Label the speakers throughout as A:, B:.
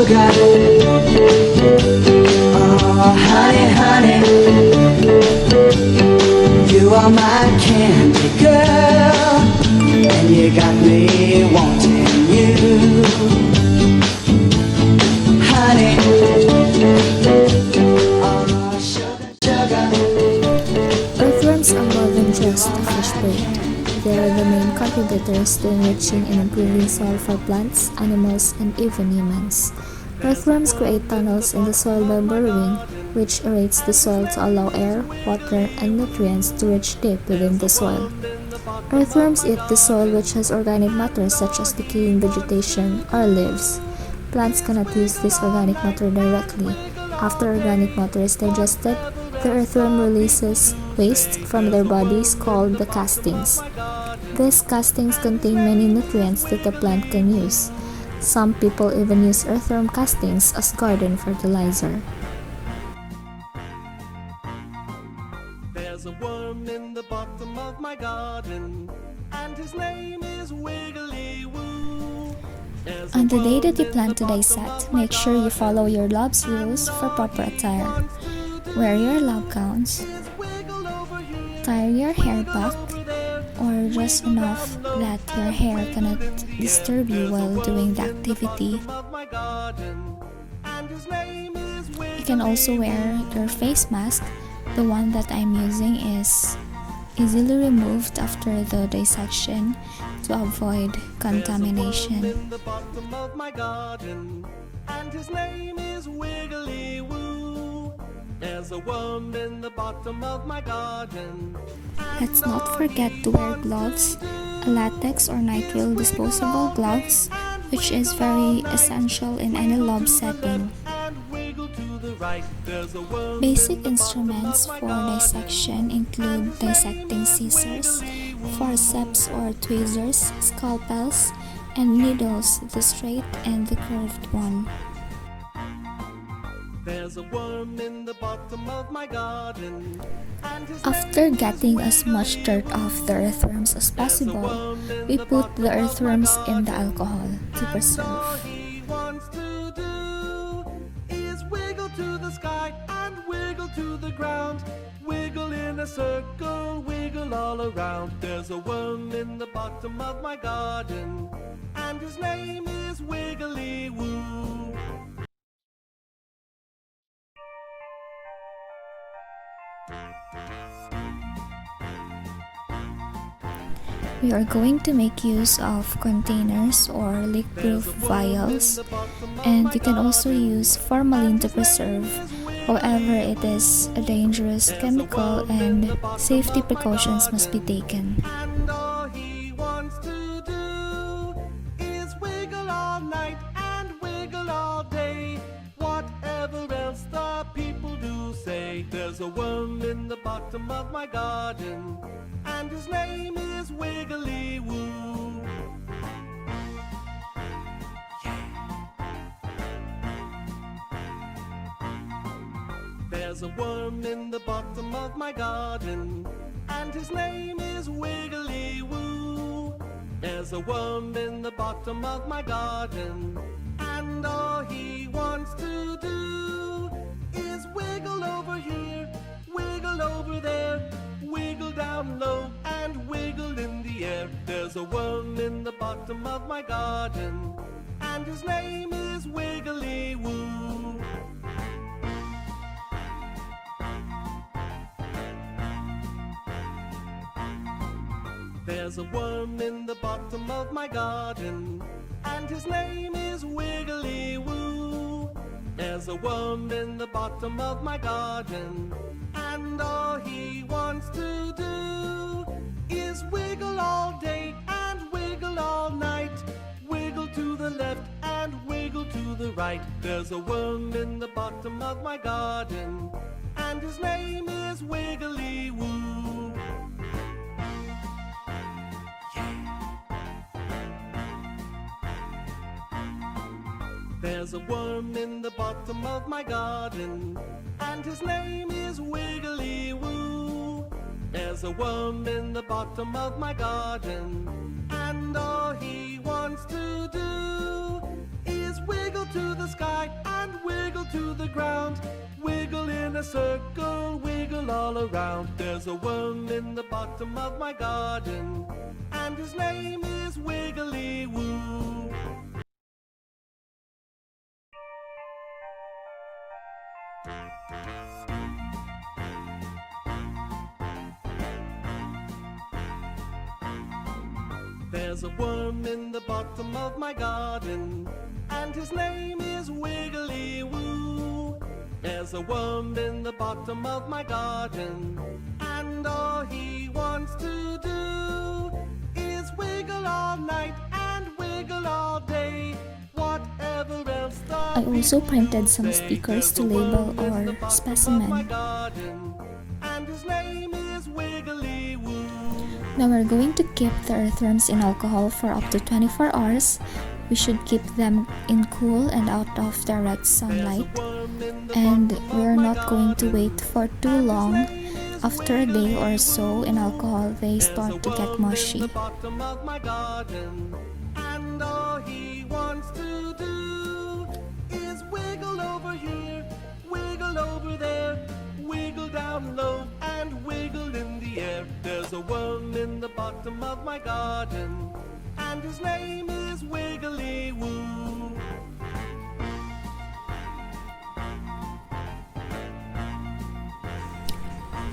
A: sugar. Oh, honey, honey, you are my candy girl, and you got me wanting you. Honey, oh, sugar, sugar.
B: Earthworms are more than just a fish bait. They are the main contributors to enriching and improving soil for plants, animals, and even humans. Earthworms create tunnels in the soil by burrowing, which aerates the soil to allow air, water, and nutrients to reach deep within the soil. Earthworms eat the soil, which has organic matter such as decaying vegetation or leaves. Plants cannot use this organic matter directly. After organic matter is digested, the earthworm releases waste from their bodies called the castings. These castings contain many nutrients that the plant can use. Some people even use earthworm castings as garden fertilizer.
C: There's a worm in the bottom of my garden, and his name is Wiggly Woo.
B: On the day that you plan to dissect, make sure you follow your lob's rules for proper attire. Wear your lob gowns, tie your hair back, or just enough that your hair cannot disturb you while doing the activity. You can also wear your face mask. The one that I'm using is easily removed after the dissection to avoid contamination.
C: There's a worm in the bottom of my garden.
B: Let's not forget to wear gloves, a latex or nitrile disposable gloves, which is very essential in any lob setting. Basic instruments for dissection include dissecting scissors, forceps or tweezers, scalpels, and needles, the straight and the curved one.
C: There's a worm in the bottom of my garden.
B: After getting as much dirt off the earthworms as possible, we put the earthworms in the alcohol to preserve.
C: All he wants to do is wiggle to the sky and wiggle to the ground. Wiggle in a circle, wiggle all around. There's a worm in the bottom of my garden, and his name is Wiggly Woo.
B: We are going to make use of containers or leak-proof vials, and you can also use formalin to preserve. However, it is a dangerous chemical and safety precautions must be taken.
C: And all he wants to do is wiggle all night and wiggle all day. Whatever else the people do say, there's a worm in the bottom of my garden, and his name is Wiggly Woo. There's a worm in the bottom of my garden, and his name is Wiggly Woo. There's a worm in the bottom of my garden, and all he wants to do is wiggle over here, wiggle over there, wiggle down low and wiggle in the air. There's a worm in the bottom of my garden, and his name is Wiggly Woo. There's a worm in the bottom of my garden, and his name is Wiggly Woo. There's a worm in the bottom of my garden, and all he wants to do is wiggle all day and wiggle all night. Wiggle to the left and wiggle to the right. There's a worm in the bottom of my garden, and his name is Wiggly Woo. There's a worm in the bottom of my garden, and his name is Wiggly Woo. There's a worm in the bottom of my garden, and all he wants to do is is wiggle to the sky and wiggle to the ground. Wiggle in a circle, wiggle all around. There's a worm in the bottom of my garden, and his name is Wiggly Woo. There's a worm in the bottom of my garden, and his name is Wiggly Woo. There's a worm in the bottom of my garden, and all he wants to do is wiggle all night and wiggle all day. Whatever else the
B: I also printed some stickers to label our specimen.
C: And his name is Wiggly Woo.
B: Now we're going to keep the earthworms in alcohol for up to 24 hours. We should keep them in cool and out of direct sunlight. And we're not going to wait for too long. After a day or so in alcohol, they start to get mushy.
C: And all he wants to do is wiggle over here, wiggle over there, wiggle down low and wiggle in the air. There's a worm in the bottom of my garden, and his name is Wiggly Woo.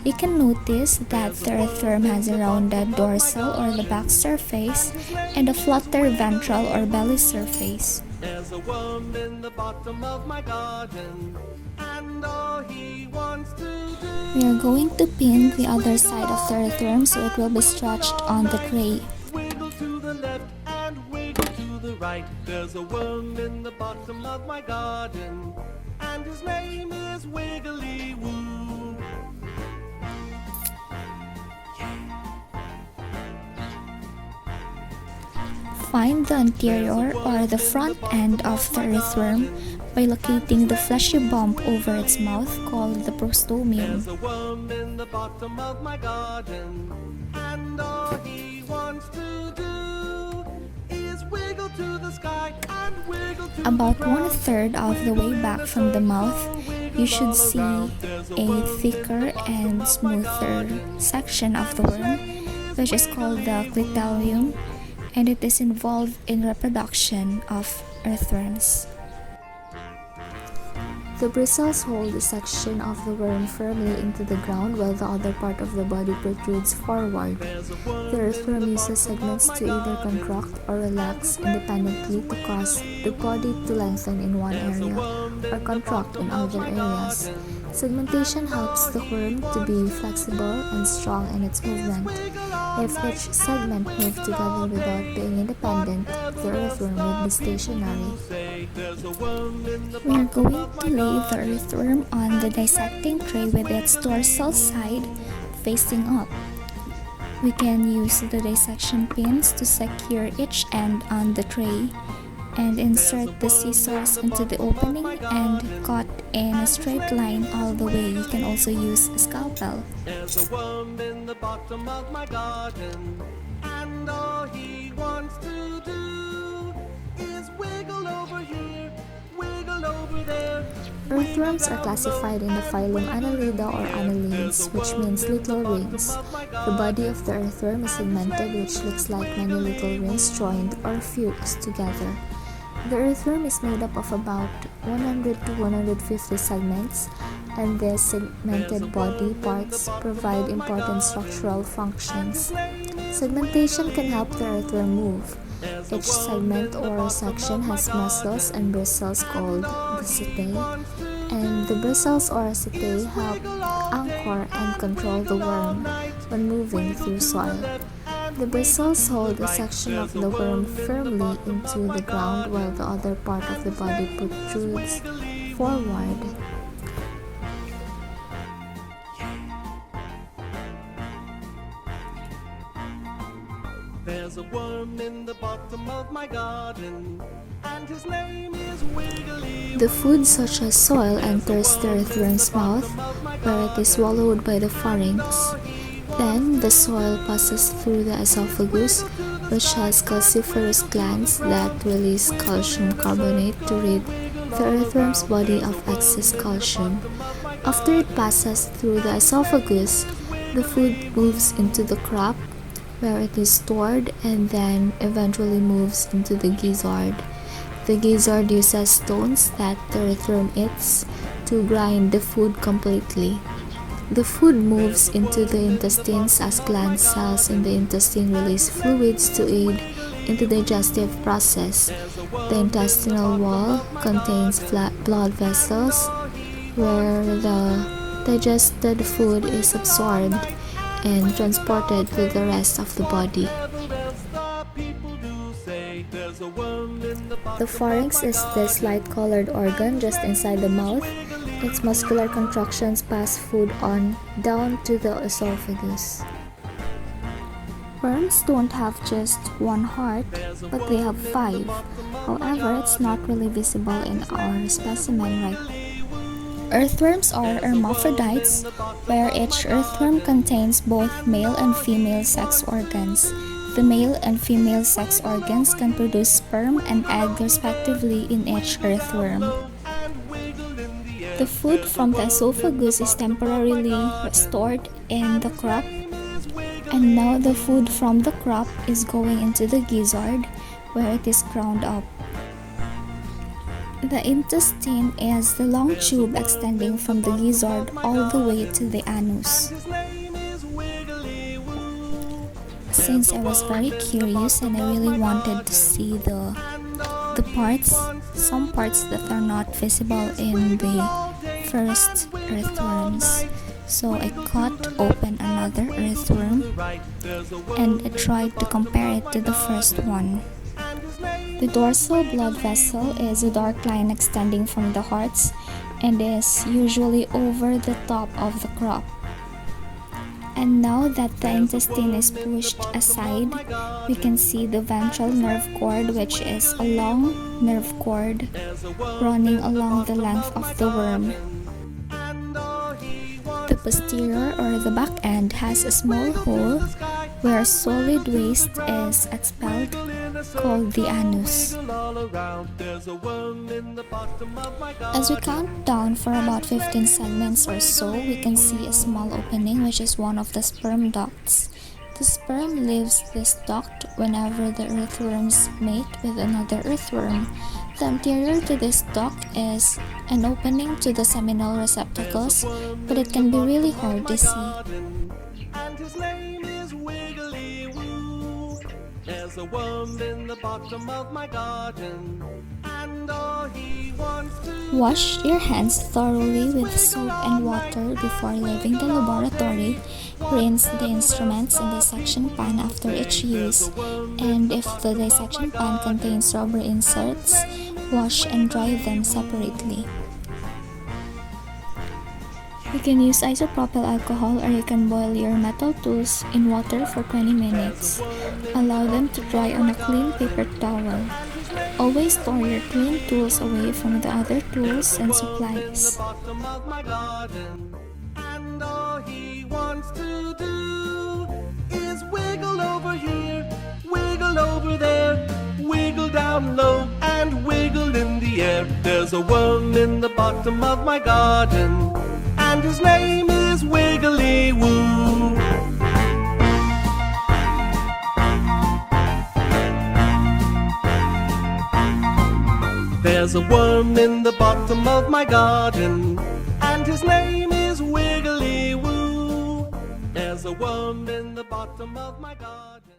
B: You can notice that the earthworm has a rounded dorsal or the back surface and a flatter ventral or belly surface.
C: There's a worm in the bottom of my garden, and all he wants to do.
B: We are going to pin the other side of the earthworm so it will be stretched on the tray.
C: Wiggle to the left and wiggle to the right. There's a worm in the bottom of my garden, and his name is Wiggly Woo.
B: Find the anterior or the front end of the earthworm by locating the fleshy bump over its mouth called the prostomium.
C: There's a worm in the bottom of my garden, and all he wants to do is wiggle to the sky and wiggle to
B: About
C: the ground.
B: 1/3 of the way back from the mouth, you should see a thicker and smoother section of the worm, which is called the clitellium, and it is involved in reproduction of earthworms. The bristles hold a section of the worm firmly into the ground while the other part of the body protrudes forward. The earthworm uses segments to either contract or relax independently to cause the body to lengthen in one area or contract in other areas. Segmentation helps the worm to be flexible and strong in its movement. If each segment moved together without being independent, the earthworm would be stationary. We are going to lay the earthworm on the dissecting tray with its dorsal side facing up. We can use the dissection pins to secure each end on the tray and insert the scissors into the opening and cut in a straight line all the way. You can also use a scalpel.
C: There's a worm in the bottom of my garden, and all he wants to do is wiggle over here, wiggle over there.
B: Earthworms are classified in the phylum Annelida or annelines, which means little rings. The body of the earthworm is segmented, which looks like many little rings joined or fused together. The earthworm is made up of about 100 to 150 segments, and these segmented body parts provide important structural functions. Segmentation can help the earthworm move. Each segment or section has muscles and bristles called the setae, and the bristles or setae help anchor and control the worm when moving through soil. The bristles hold a section of the worm firmly into the ground while the other part of the body protrudes forward.
C: There's a worm in the bottom of my garden, and his name is Wiggly.
B: The food such as soil enters the earthworm's mouth, where it is swallowed by the pharynx. Then the soil passes through the esophagus, which has calciferous glands that release calcium carbonate to rid the earthworm's body of excess calcium. After it passes through the esophagus, the food moves into the crop, where it is stored and then eventually moves into the gizzard. The gizzard uses stones that the earthworm eats to grind the food completely. The food moves into the intestines as gland cells in the intestine release fluids to aid in the digestive process. The intestinal wall contains blood vessels where the digested food is absorbed and transported to the rest of the body. The pharynx is this light-colored organ just inside the mouth. Its muscular contractions pass food on down to the esophagus. Worms don't have just one heart, but they have 5. However, it's not really visible in our specimen right now. Earthworms are hermaphrodites, where each earthworm contains both male and female sex organs. The male and female sex organs can produce sperm and egg respectively in each earthworm. The food from the esophagus is temporarily stored in the crop, and now the food from the crop is going into the gizzard, where it is ground up. The intestine is the long tube extending from the gizzard all the way to the anus. Since I was very curious and I really wanted to see some parts that are not visible in the first earthworms, so I cut open another earthworm and I tried to compare it to the first one. The dorsal blood vessel is a dark line extending from the hearts and is usually over the top of the crop. And now that the intestine is pushed aside, we can see the ventral nerve cord, which is a long nerve cord running along the length of the worm. The posterior or the back end has a small hole where solid waste is expelled, called the anus. As we count down for about 15 segments or so, we can see a small opening which is one of the sperm ducts. The sperm leaves this duct whenever the earthworms mate with another earthworm. The anterior to this duct is an opening to the seminal receptacles, but it can be really hard to see. There's a worm in the bottom of my garden, and all he wants to... Wash your hands thoroughly with soap and water before leaving the laboratory. Rinse the instruments and dissection pan after each use, and if the dissection pan contains rubber inserts, wash and dry them separately. You can use isopropyl alcohol, or you can boil your metal tools in water for 20 minutes. Allow them to dry on a clean paper towel. Always store your clean tools away from the other tools and supplies. And all he wants to do is wiggle over here, wiggle over there, wiggle down low and wiggle in the air. There's a worm in the bottom of my garden, and his name is Wiggly Woo. There's a worm in the bottom of my garden, and his name is Wiggly Woo. There's a worm in the bottom of my garden.